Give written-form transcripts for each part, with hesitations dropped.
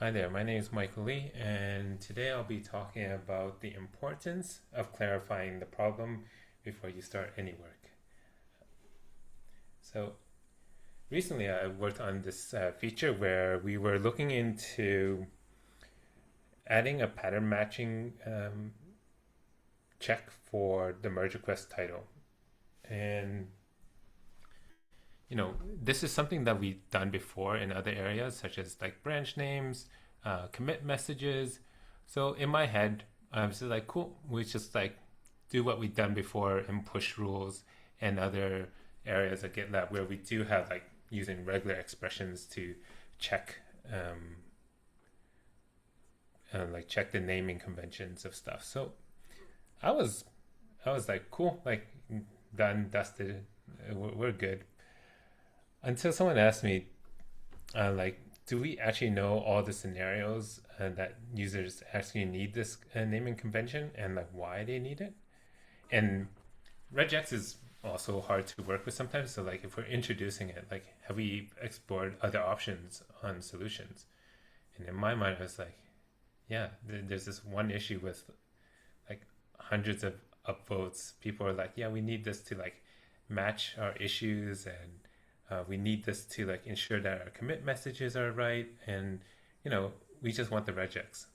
Hi there, my name is Michael Lee, and today I'll be talking about the importance of clarifying the problem before you start any work. So, recently I worked on this feature where we were looking into adding a pattern matching check for the merge request title. And this is something that we've done before in other areas, such as like branch names, commit messages. So in my head, I was just like, cool, we just like do what we've done before in push rules and other areas of GitLab where we do have like using regular expressions to check, like check the naming conventions of stuff. So I was, I was like, cool, like done, dusted, we're good. Until someone asked me, like, do we actually know all the scenarios that users actually need this naming convention and like why they need it? And regex is also hard to work with sometimes. So like if we're introducing it, like have we explored other options on solutions? And in my mind, I was like, yeah, there's this one issue with like hundreds of upvotes. People are like, yeah, we need this to like match our issues and we need this to like ensure that our commit messages are right, and we just want the regex.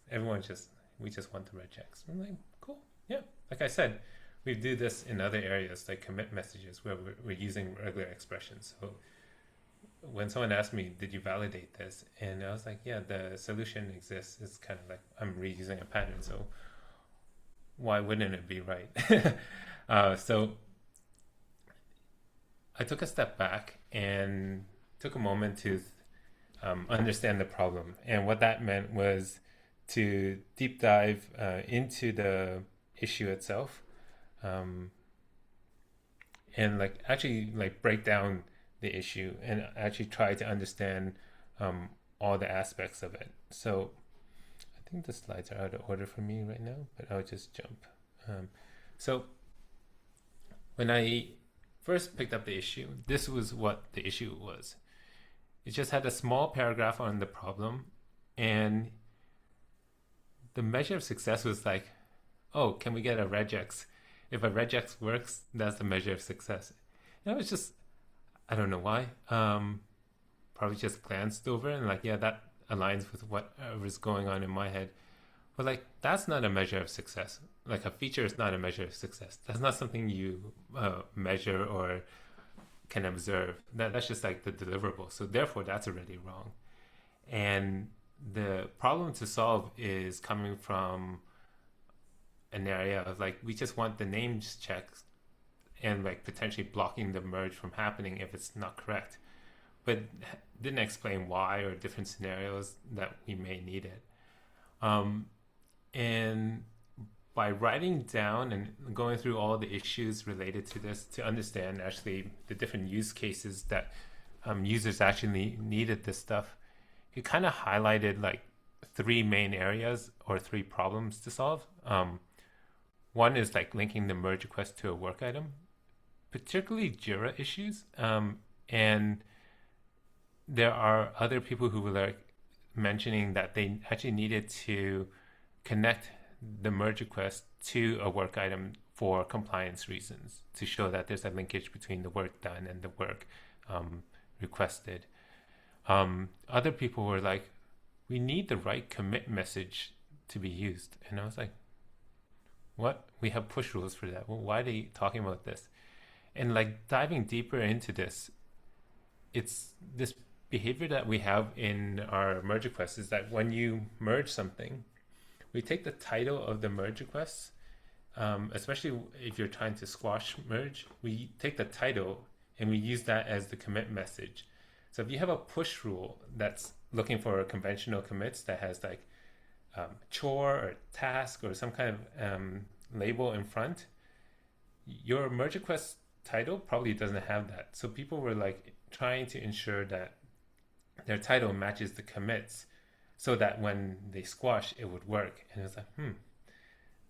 We just want the regex. I'm like, cool, yeah. Like I said, we do this in other areas like commit messages where we're using regular expressions. So when someone asked me, did you validate this? And I was like, yeah, the solution exists. It's kind of like I'm reusing a pattern, so why wouldn't it be right? So I took a step back and took a moment to understand the problem. And what that meant was to deep dive into the issue itself, um, and like actually like break down the issue and actually try to understand um, all the aspects of it. So I think the slides are out of order for me right now, but I'll just jump. Um, so when I first picked up the issue, this was what the issue was. It just had a small paragraph on the problem, and the measure of success was like, oh, can we get a regex? If a regex works, that's the measure of success. And I was just, I don't know why. Probably just glanced over and like, yeah, that aligns with what was going on in my head. But like, that's not a measure of success. Like a feature is not a measure of success. That's not something you measure or can observe. That's just like the deliverable. So therefore, that's already wrong. And the problem to solve is coming from an area of like we just want the names checked and like potentially blocking the merge from happening if it's not correct, but didn't explain why or different scenarios that we may need it. Um, and by writing down and going through all the issues related to this to understand actually the different use cases that users actually needed this stuff, it kind of highlighted like three main areas or three problems to solve. One is like linking the merge request to a work item, particularly Jira issues. And there are other people who were like mentioning that they actually needed to connect the merge request to a work item for compliance reasons to show that there's a linkage between the work done and the work requested. Other people were like, we need the right commit message to be used. And I was like, what? We have push rules for that. Well, why are they talking about this? And like diving deeper into this, it's this behavior that we have in our merge requests is that when you merge something, we take the title of the merge request, especially if you're trying to squash merge, we take the title and we use that as the commit message. So if you have a push rule that's looking for conventional commits that has like chore or task or some kind of label in front, your merge request title probably doesn't have that. So people were like trying to ensure that their title matches the commits so that when they squash, it would work. And it's like,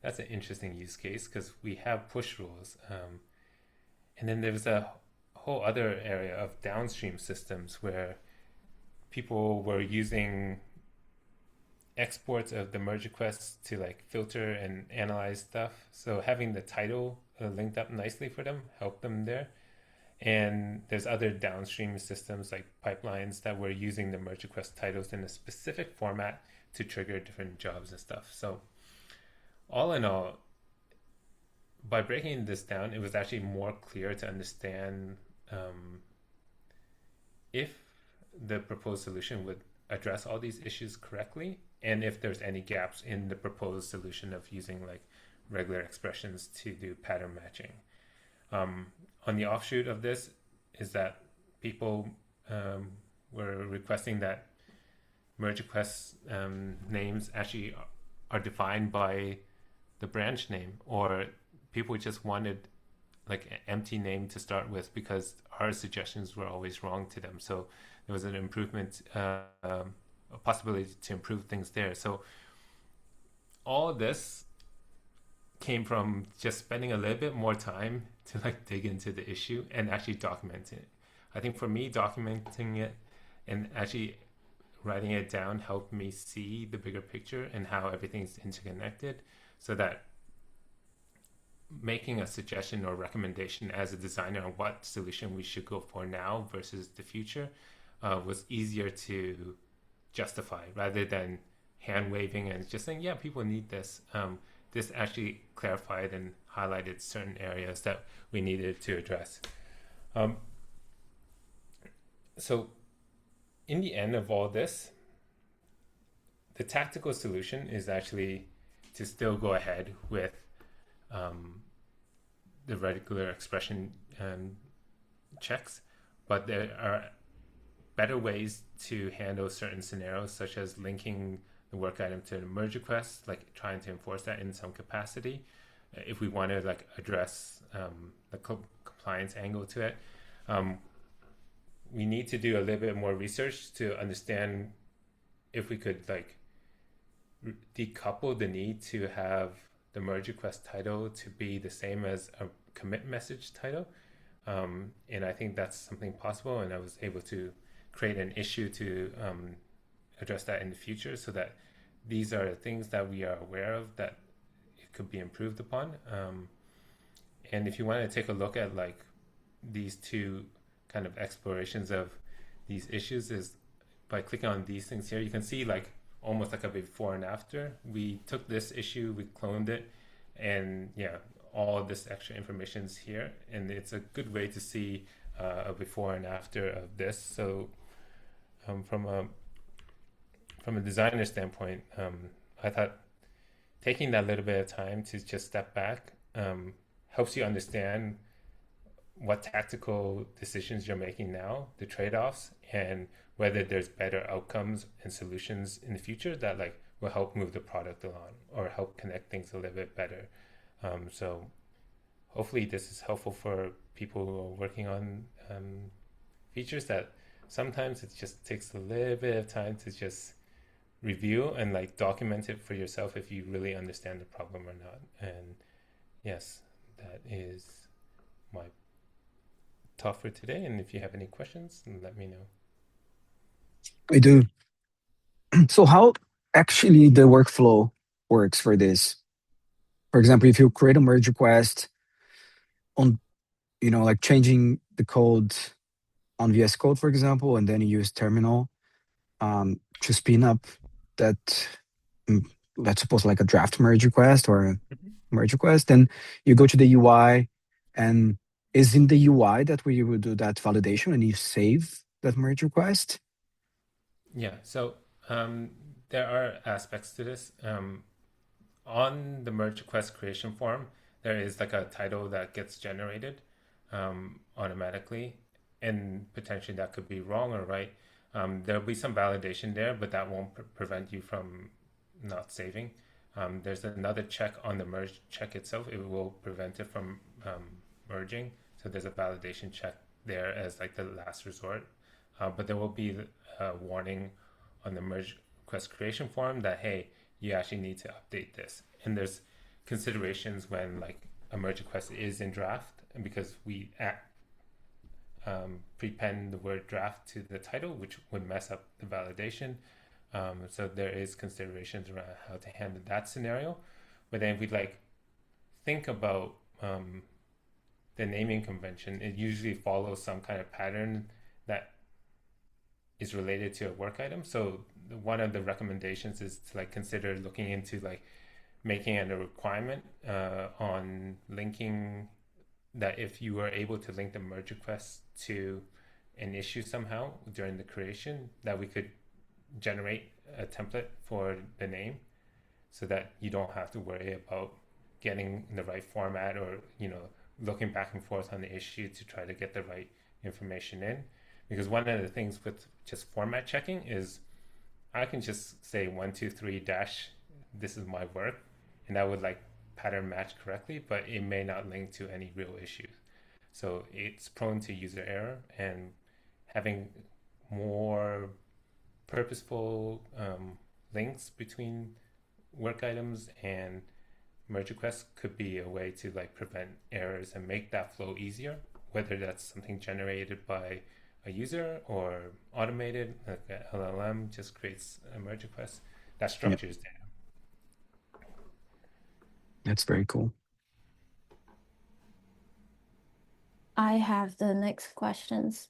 that's an interesting use case because we have push rules. And then there's a whole other area of downstream systems where people were using exports of the merge requests to like filter and analyze stuff. So having the title linked up nicely for them helped them there. And there's other downstream systems like pipelines that were using the merge request titles in a specific format to trigger different jobs and stuff. So all in all, by breaking this down, it was actually more clear to understand um, if the proposed solution would address all these issues correctly, and if there's any gaps in the proposed solution of using like regular expressions to do pattern matching. On the offshoot of this is that people were requesting that merge request names actually are defined by the branch name, or people just wanted like an empty name to start with because our suggestions were always wrong to them. So there was an improvement, a possibility to improve things there. So all of this came from just spending a little bit more time to like dig into the issue and actually documenting it. I think for me, documenting it and actually writing it down helped me see the bigger picture and how everything's interconnected, so that making a suggestion or recommendation as a designer on what solution we should go for now versus the future was easier to justify rather than hand waving and just saying, yeah, people need this. This actually clarified and highlighted certain areas that we needed to address. So in the end of all this, the tactical solution is actually to still go ahead with the regular expression checks, but there are better ways to handle certain scenarios, such as linking the work item to the merge request, like trying to enforce that in some capacity. If we want to like address the compliance angle to it, we need to do a little bit more research to understand if we could like decouple the need to have the merge request title to be the same as a commit message title. And I think that's something possible. And I was able to create an issue to address that in the future, so that these are things that we are aware of that it could be improved upon. And if you want to take a look at like these two kind of explorations of these issues, is by clicking on these things here, you can see like almost like a before and after. We took this issue, we cloned it, and yeah, all this extra information is here, and it's a good way to see a before and after of this. So from a designer standpoint, I thought taking that little bit of time to just step back helps you understand what tactical decisions you're making now, the trade-offs, and whether there's better outcomes and solutions in the future that like will help move the product along or help connect things a little bit better. So hopefully this is helpful for people who are working on features that sometimes it just takes a little bit of time to just review and like document it for yourself if you really understand the problem or not. And yes, that is my talk for today. And if you have any questions, let me know. I do. So how actually the workflow works for this? For example, if you create a merge request on, like changing the code on VS Code, for example, and then you use terminal to spin up that, mm, let's suppose like a draft merge request or a Mhm. merge request, then you go to the UI, and is in the UI that where you will do that validation and you save that merge request? Yeah, so there are aspects to this. On the merge request creation form, there is like a title that gets generated automatically, and potentially that could be wrong or right. There'll be some validation there, but that won't prevent you from not saving. There's another check on the merge check itself. It will prevent it from merging. So there's a validation check there as like the last resort. But there will be a warning on the merge request creation form that, hey, you actually need to update this. And there's considerations when like a merge request is in draft, and because we prepend the word draft to the title, which would mess up the validation. So there is considerations around how to handle that scenario. But then if we like think about the naming convention, it usually follows some kind of pattern that is related to a work item. So one of the recommendations is to like consider looking into like making it a requirement on linking that if you are able to link the merge request to an issue somehow during the creation, that we could generate a template for the name so that you don't have to worry about getting the right format or looking back and forth on the issue to try to get the right information in. Because one of the things with just format checking is I can just say 123 dash this is my work, and that would like pattern match correctly, but it may not link to any real issues. So it's prone to user error, and having more purposeful links between work items and merge requests could be a way to like prevent errors and make that flow easier, whether that's something generated by a user or automated, like an LLM just creates a merge request that Yep, structures data. that's very cool. I have the next questions.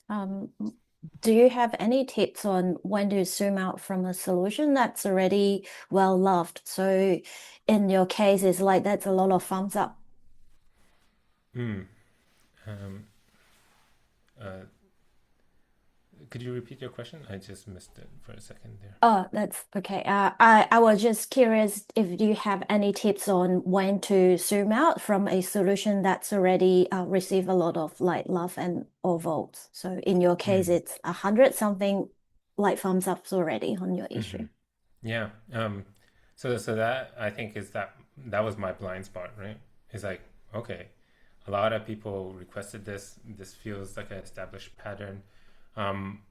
Do you have any tips on when to zoom out from a solution that's already well loved? So in your case, it's like that's a lot of thumbs up. Mm. Um, uh, could you repeat your question? I just missed it for a second there. Oh, that's okay. I was just curious if you have any tips on when to zoom out from a solution that's already received a lot of like love and or votes. So in your case, Mm. it's 100 something like thumbs ups already on your Mm-hmm. issue. Yeah. So that I think is that was my blind spot, right? It's like, okay, a lot of people requested this. This feels like an established pattern. Um,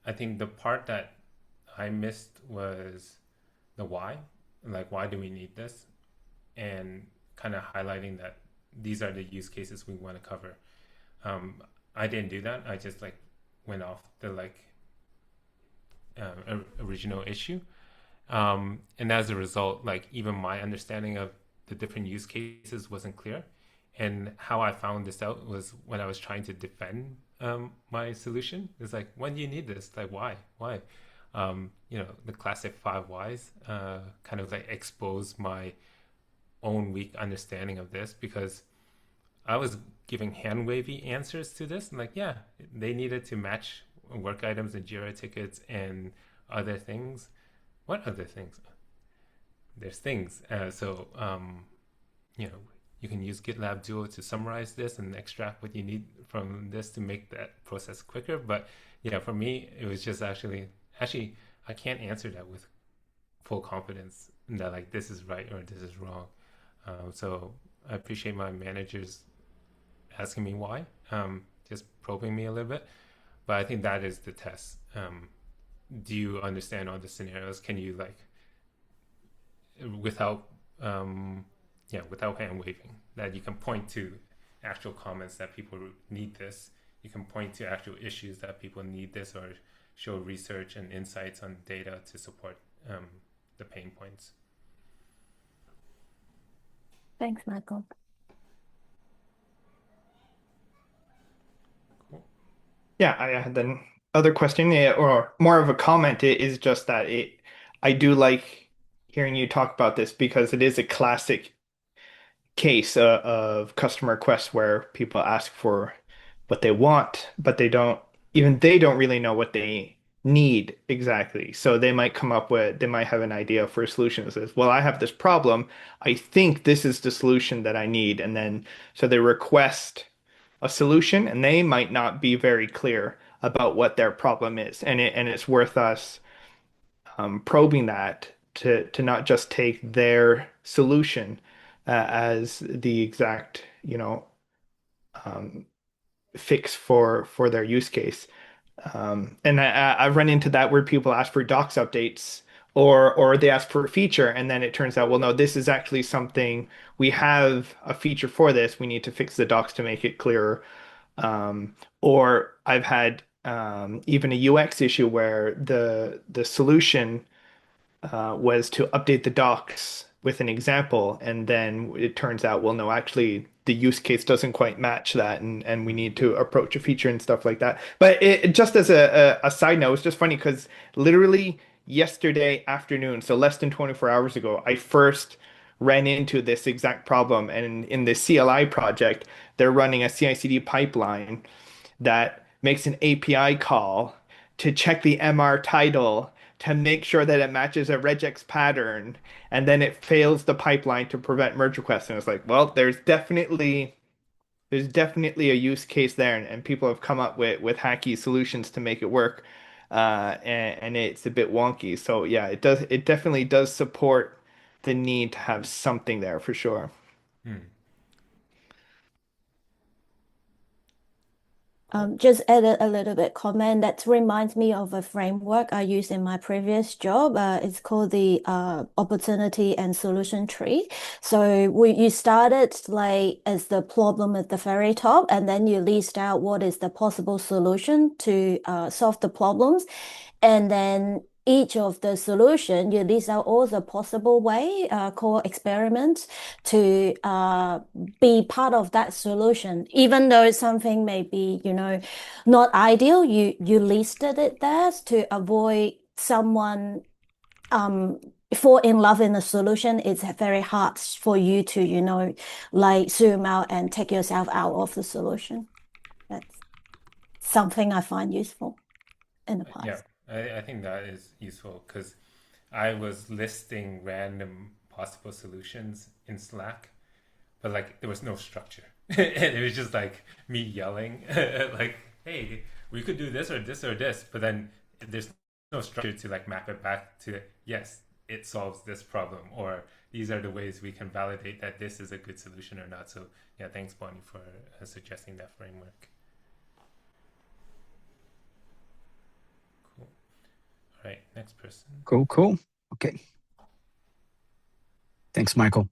I think the part that I missed was the why. Like, why do we need this? And kind of highlighting that these are the use cases we want to cover. Um, I didn't do that. I just like went off the like original issue. And as a result, like even my understanding of the different use cases wasn't clear. And how I found this out was when I was trying to defend my solution. It's like, when do you need this? Like, why? Why? The classic five whys kind of like expose my own weak understanding of this because I was giving hand wavy answers to this. And like, yeah, they needed to match work items and Jira tickets and other things. What other things? There's things. You know, you can use GitLab Duo to summarize this and extract what you need from this to make that process quicker. But yeah, for me, it was just actually, I can't answer that with full confidence that like this is right or this is wrong. So I appreciate my managers asking me why, just probing me a little bit. But I think that is the test. Do you understand all the scenarios? Can you like without without hand waving that you can point to actual comments that people need this. You can point to actual issues that people need this or show research and insights on data to support the pain points. Thanks, Michael. Cool. Yeah, I had the other question, or more of a comment, is just that I do like hearing you talk about this because it is a classic case of customer requests where people ask for what they want, but they don't really know what they need exactly. So they might have an idea for a solution that says, well, I have this problem. I think this is the solution that I need. And then, so they request a solution and they might not be very clear about what their problem is. And it's worth us probing that to not just take their solution as the exact, um, fix for their use case. And I've run into that where people ask for docs updates or they ask for a feature and then it turns out, well, no, this is actually something we have a feature for this. We need to fix the docs to make it clearer. Or I've had even a UX issue where the solution was to update the docs with an example, and then it turns out, well, no, actually, the use case doesn't quite match that, and we need to approach a feature and stuff like that. But just as a side note, it's just funny because literally yesterday afternoon, so less than 24 hours ago, I first ran into this exact problem. And in the CLI project, they're running a CI/CD pipeline that makes an API call to check the MR title to make sure that it matches a regex pattern, and then it fails the pipeline to prevent merge requests. And it's like, well, there's definitely a use case there, and people have come up with hacky solutions to make it work. And it's a bit wonky. So yeah, it definitely does support the need to have something there for sure. Hmm. Cool. Just add a little bit comment that reminds me of a framework I used in my previous job. It's called the opportunity and solution tree. So you started like as the problem at the very top, and then you list out what is the possible solution to solve the problems. And then each of the solution, you list out all the possible way, called experiments to be part of that solution. Even though something may be, not ideal, you listed it there to avoid someone um fall in love in a solution. It's very hard for you to, like zoom out and take yourself out of the solution. That's something I find useful in the Yeah, past. I think that is useful because I was listing random possible solutions in Slack, but like there was no structure. And it was just like me yelling, like, hey, we could do this or this or this, but then there's no structure to like map it back to, yes, it solves this problem, or these are the ways we can validate that this is a good solution or not. So, yeah, thanks, Bonnie, for suggesting that framework. Cool. All right, next person. Cool, cool. Okay. Thanks, Michael.